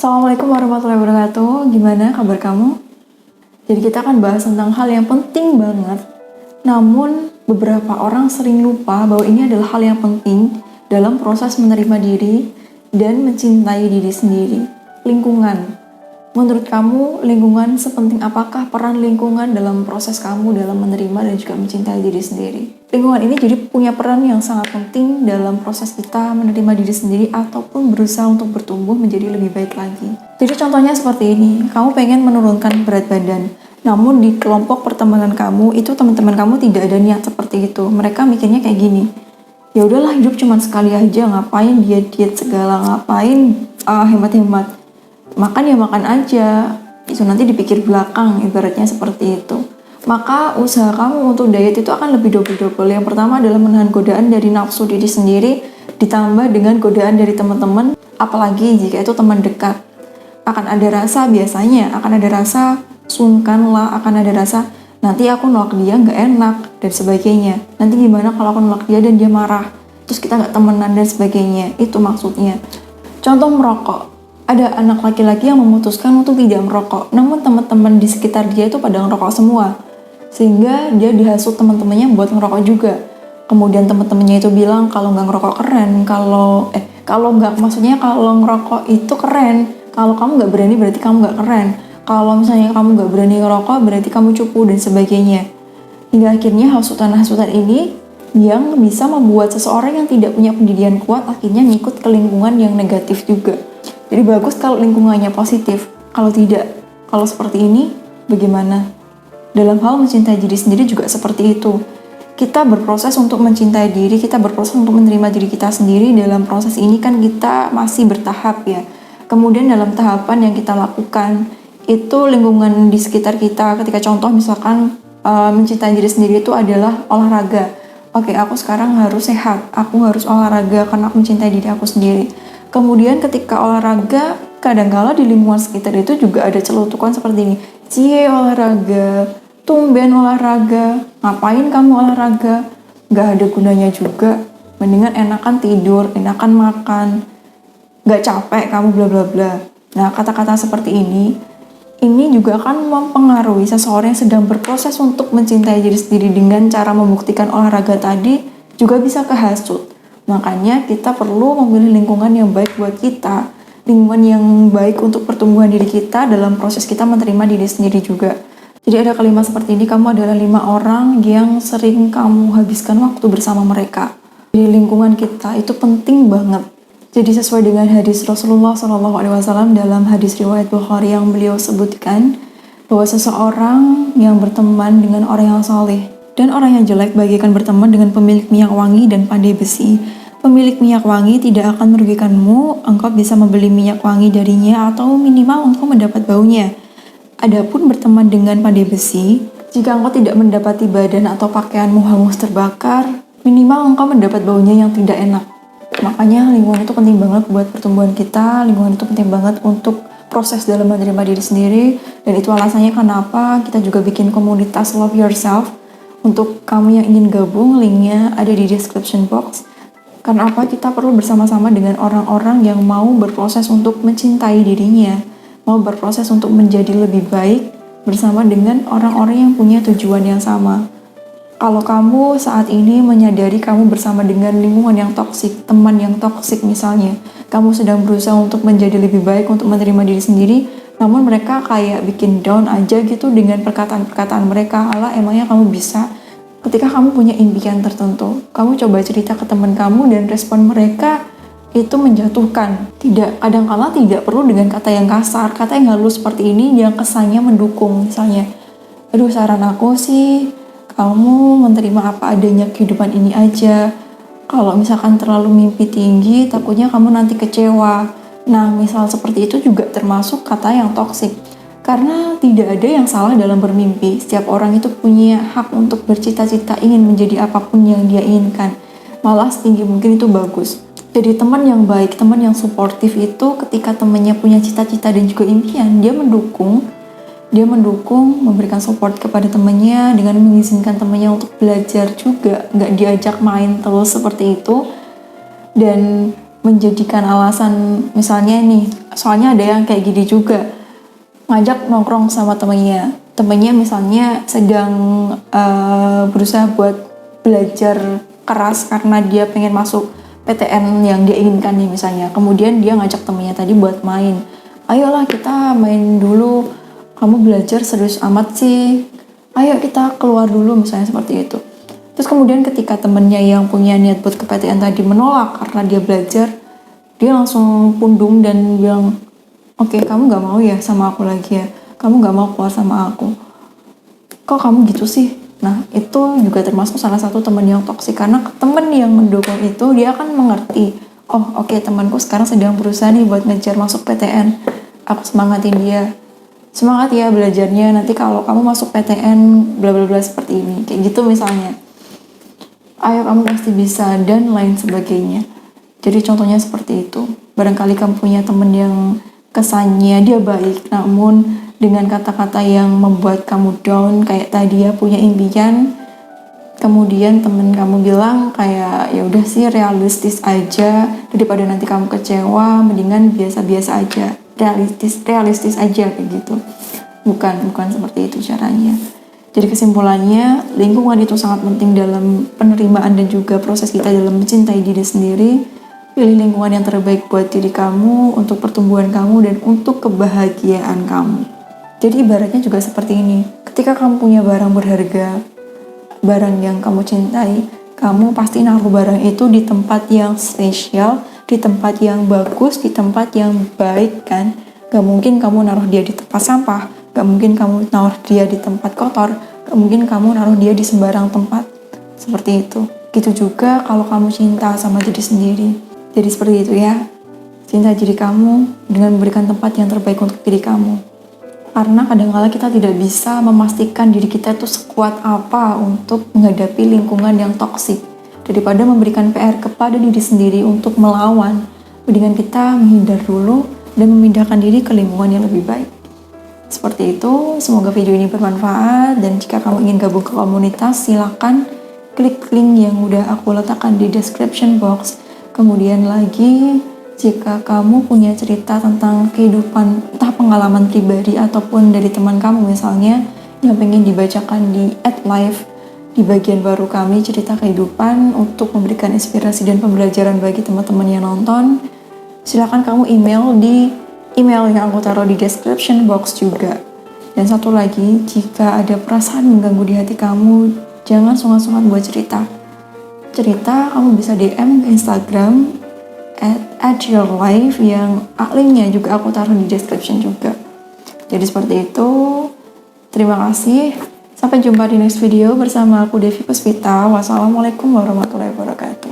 Assalamualaikum warahmatullahi wabarakatuh. Gimana kabar kamu? Jadi kita akan bahas tentang hal yang penting banget. Namun beberapa orang sering lupa bahwa ini adalah hal yang penting dalam proses menerima diri dan mencintai diri sendiri. Lingkungan. Menurut kamu, lingkungan sepenting apakah peran lingkungan dalam proses kamu dalam menerima dan juga mencintai diri sendiri? Lingkungan ini jadi punya peran yang sangat penting dalam proses kita menerima diri sendiri ataupun berusaha untuk bertumbuh menjadi lebih baik lagi. Jadi contohnya seperti ini, kamu pengen menurunkan berat badan, namun di kelompok pertemanan kamu itu teman-teman kamu tidak ada niat seperti itu. Mereka mikirnya kayak gini, ya udahlah hidup cuma sekali aja, ngapain diet segala, ngapain hemat-hemat. Makan ya makan aja, itu nanti dipikir belakang, ibaratnya seperti itu. Maka usaha kamu untuk diet itu akan lebih double-double. Yang pertama adalah menahan godaan dari nafsu diri sendiri, ditambah dengan godaan dari teman-teman, apalagi jika itu teman dekat. Akan ada rasa biasanya, akan ada rasa sungkan lah, akan ada rasa nanti aku nolak dia nggak enak, dan sebagainya. Nanti gimana kalau aku nolak dia dan dia marah, terus kita nggak temenan dan sebagainya, itu maksudnya. Contoh merokok. Ada anak laki-laki yang memutuskan untuk tidak merokok, namun teman-teman di sekitar dia itu pada ngerokok semua, sehingga dia dihasut teman-temannya buat ngerokok juga. Kemudian teman-temannya itu bilang kalau nggak ngerokok keren, kalau ngerokok itu keren, kalau kamu nggak berani berarti kamu nggak keren, kalau misalnya kamu nggak berani ngerokok berarti kamu cupu dan sebagainya. Hingga akhirnya hasutan-hasutan ini yang bisa membuat seseorang yang tidak punya pendidikan kuat akhirnya ngikut ke lingkungan yang negatif juga. Jadi bagus kalau lingkungannya positif. Kalau tidak, kalau seperti ini, bagaimana? Dalam hal mencintai diri sendiri juga seperti itu. Kita berproses untuk mencintai diri, kita berproses untuk menerima diri kita sendiri. Dalam proses ini kan kita masih bertahap ya. Kemudian dalam tahapan yang kita lakukan, itu lingkungan di sekitar kita. Ketika contoh misalkan mencintai diri sendiri itu adalah olahraga. Oke, aku sekarang harus sehat, aku harus olahraga karena aku mencintai diri aku sendiri. Kemudian ketika olahraga, kadang-kala di lingkungan sekitar itu juga ada celutukan seperti ini. Cie olahraga, tumben olahraga, ngapain kamu olahraga? Gak ada gunanya juga, mendingan enakan tidur, enakan makan, gak capek kamu bla bla bla. Nah kata-kata seperti ini juga akan mempengaruhi seseorang yang sedang berproses untuk mencintai diri sendiri dengan cara membuktikan olahraga tadi juga bisa kehasut. Makanya kita perlu memilih lingkungan yang baik buat kita, lingkungan yang baik untuk pertumbuhan diri kita dalam proses kita menerima diri sendiri juga. Jadi ada kalimat seperti ini, kamu adalah 5 orang yang sering kamu habiskan waktu bersama mereka. Di lingkungan kita itu penting banget. Jadi sesuai dengan hadis Rasulullah SAW dalam hadis riwayat Bukhari yang beliau sebutkan, bahwa seseorang yang berteman dengan orang yang saleh dan orang yang jelek bagaikan berteman dengan pemilik minyak wangi dan pandai besi. Pemilik minyak wangi tidak akan merugikanmu, engkau bisa membeli minyak wangi darinya atau minimal engkau mendapat baunya. Adapun berteman dengan pandai besi, jika engkau tidak mendapati badan atau pakaianmu hangus terbakar, minimal engkau mendapat baunya yang tidak enak. Makanya lingkungan itu penting banget buat pertumbuhan kita, lingkungan itu penting banget untuk proses dalam menerima diri sendiri, dan itu alasannya kenapa kita juga bikin komunitas Love Yourself. Untuk kamu yang ingin gabung, linknya ada di description box. Karena apa? Kita perlu bersama-sama dengan orang-orang yang mau berproses untuk mencintai dirinya, mau berproses untuk menjadi lebih baik bersama dengan orang-orang yang punya tujuan yang sama. Kalau kamu saat ini menyadari kamu bersama dengan lingkungan yang toksik, teman yang toksik misalnya, kamu sedang berusaha untuk menjadi lebih baik, untuk menerima diri sendiri, namun mereka kayak bikin down aja gitu dengan perkataan-perkataan mereka. Alah, emangnya kamu bisa? Ketika kamu punya impian tertentu, kamu coba cerita ke teman kamu dan respon mereka itu menjatuhkan. Kadang-kala tidak perlu dengan kata yang kasar, kata yang halus seperti ini yang kesannya mendukung. Misalnya, aduh saran aku sih, kamu menerima apa adanya kehidupan ini aja. Kalau misalkan terlalu mimpi tinggi, takutnya kamu nanti kecewa. Nah, misal seperti itu juga termasuk kata yang toksik. Karena tidak ada yang salah dalam bermimpi. Setiap orang itu punya hak untuk bercita-cita ingin menjadi apapun yang dia inginkan. Malah setinggi mungkin itu bagus. Jadi teman yang baik, teman yang suportif itu ketika temannya punya cita-cita dan juga impian, dia mendukung, memberikan support kepada temannya dengan mengizinkan temannya untuk belajar juga, nggak diajak main terus seperti itu. Dan menjadikan alasan, misalnya nih, soalnya ada yang kayak gini juga, ngajak nongkrong sama temennya misalnya sedang berusaha buat belajar keras karena dia pengen masuk PTN yang dia inginkan nih misalnya, kemudian dia ngajak temennya tadi buat main, ayolah kita main dulu, kamu belajar serius amat sih, ayo kita keluar dulu misalnya seperti itu. Terus kemudian ketika temennya yang punya niat buat ke PTN tadi menolak karena dia belajar, dia langsung pundung dan bilang, oke, kamu gak mau ya sama aku lagi ya, kamu gak mau keluar sama aku, kok kamu gitu sih. Nah itu juga termasuk salah satu teman yang toksik, karena teman yang mendukung itu dia akan mengerti, oh oke, temanku sekarang sedang berusaha nih buat ngejar masuk PTN, aku semangatin dia, semangat ya belajarnya, nanti kalau kamu masuk PTN bla bla bla seperti ini, kayak gitu misalnya, ayo kamu pasti bisa, dan lain sebagainya. Jadi contohnya seperti itu. Barangkali kamu punya temen yang kesannya dia baik, namun dengan kata-kata yang membuat kamu down, kayak tadi ya, punya impian, kemudian temen kamu bilang kayak ya udah sih realistis aja, daripada nanti kamu kecewa, mendingan biasa-biasa aja, realistis aja kayak gitu. Bukan seperti itu caranya. Jadi kesimpulannya, lingkungan itu sangat penting dalam penerimaan dan juga proses kita dalam mencintai diri sendiri. Pilih lingkungan yang terbaik buat diri kamu, untuk pertumbuhan kamu, dan untuk kebahagiaan kamu. Jadi ibaratnya juga seperti ini, ketika kamu punya barang berharga, barang yang kamu cintai, kamu pasti naruh barang itu di tempat yang spesial, di tempat yang bagus, di tempat yang baik kan. Gak mungkin kamu naruh dia di tempat sampah, gak mungkin kamu naruh dia di tempat kotor, gak mungkin kamu naruh dia di sembarang tempat. Seperti itu. Gitu juga kalau kamu cinta sama diri sendiri. Jadi seperti itu ya. Cinta diri kamu dengan memberikan tempat yang terbaik untuk diri kamu. Karena kadang-kala kita tidak bisa memastikan diri kita itu sekuat apa untuk menghadapi lingkungan yang toksik. Daripada memberikan PR kepada diri sendiri untuk melawan, mendingan kita menghindar dulu dan memindahkan diri ke lingkungan yang lebih baik. Seperti itu, semoga video ini bermanfaat, dan jika kamu ingin gabung ke komunitas, silakan klik link yang udah aku letakkan di description box. Kemudian lagi, jika kamu punya cerita tentang kehidupan, entah pengalaman pribadi ataupun dari teman kamu misalnya, yang pengen dibacakan di @live di bagian baru kami cerita kehidupan untuk memberikan inspirasi dan pembelajaran bagi teman-teman yang nonton, silakan kamu email di email yang aku taruh di description box juga. Dan satu lagi, jika ada perasaan mengganggu di hati kamu, jangan sungkan-sungkan buat cerita. Kamu bisa DM ke Instagram @yourlife yang linknya juga aku taruh di description juga. Jadi seperti itu. Terima kasih. Sampai jumpa di next video bersama aku Devi Puspita. Wassalamualaikum warahmatullahi wabarakatuh.